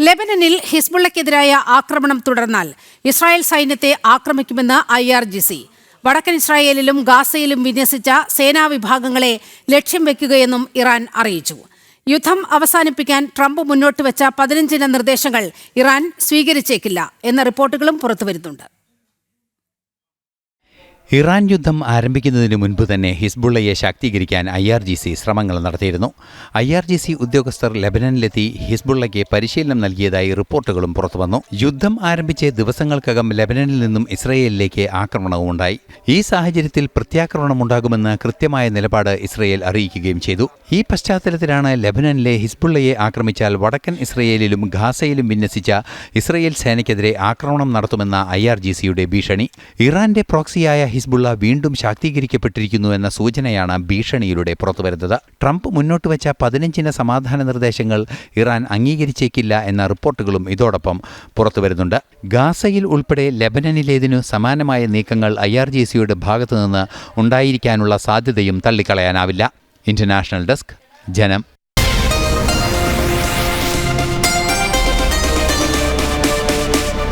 ലെബനനിൽ ഹിസ്ബുള്ളക്കെതിരായ ആക്രമണം തുടർന്നാൽ ഇസ്രായേൽ സൈന്യത്തെ ആക്രമിക്കുമെന്ന് IRGC. വടക്കൻ ഇസ്രായേലിലും ഗാസയിലും വിന്യസിച്ച സേനാ വിഭാഗങ്ങളെ ലക്ഷ്യം വെക്കുകയെന്നും ഇറാൻ അറിയിച്ചു. യുദ്ധം അവസാനിപ്പിക്കാൻ ട്രംപ് മുന്നോട്ട് വെച്ച 15 നിർദ്ദേശങ്ങൾ ഇറാൻ സ്വീകരിച്ചേക്കില്ല എന്ന റിപ്പോർട്ടുകളും പുറത്തുവരുന്നുണ്ട്. ഇറാൻ യുദ്ധം ആരംഭിക്കുന്നതിന് മുൻപ് തന്നെ ഹിസ്ബുള്ളയെ ശാക്തീകരിക്കാൻ IRGC ശ്രമങ്ങൾ നടത്തിയിരുന്നു. IRGC ഉദ്യോഗസ്ഥർ ലെബനനിലെത്തി ഹിസ്ബുള്ളയ്ക്ക് പരിശീലനം നൽകിയതായി റിപ്പോർട്ടുകളും പുറത്തുവന്നു. യുദ്ധം ആരംഭിച്ച് ദിവസങ്ങൾക്കകം ലെബനനിൽ നിന്നും ഇസ്രയേലിലേക്ക് ആക്രമണവുമുണ്ടായി. ഈ സാഹചര്യത്തിൽ പ്രത്യാക്രമണമുണ്ടാകുമെന്ന് കൃത്യമായ നിലപാട് ഇസ്രയേൽ അറിയിക്കുകയും ചെയ്തു. ഈ പശ്ചാത്തലത്തിലാണ് ലെബനനിലെ ഹിസ്ബുള്ളയെ ആക്രമിച്ചാൽ വടക്കൻ ഇസ്രയേലിലും ഗാസയിലും വിന്യസിച്ച ഇസ്രയേൽ സേനയ്ക്കെതിരെ ആക്രമണം നടത്തുമെന്ന IRGCയുടെ ഭീഷണി. ഇറാന്റെ പ്രോക്സിയായ ഹിസ്ബുള്ള വീണ്ടും ശാക്തീകരിക്കപ്പെട്ടിരിക്കുന്നു എന്ന സൂചനയാണ് ഭീഷണിയിലൂടെ പുറത്തുവരുന്നത്. ട്രംപ് മുന്നോട്ട് വെച്ച 15 സമാധാന നിർദ്ദേശങ്ങൾ ഇറാൻ അംഗീകരിച്ചേക്കില്ല എന്ന റിപ്പോർട്ടുകളും ഇതോടൊപ്പം പുറത്തുവരുന്നുണ്ട്. ഗാസയിൽ ഉൾപ്പെടെ ലെബനനിലേതിനു സമാനമായ നീക്കങ്ങൾ IRGCയുടെ ഭാഗത്തുനിന്ന് ഉണ്ടായിരിക്കാനുള്ള സാധ്യതയും തള്ളിക്കളയാനാവില്ല. ഇന്റർനാഷണൽ ഡെസ്ക്, ജനം.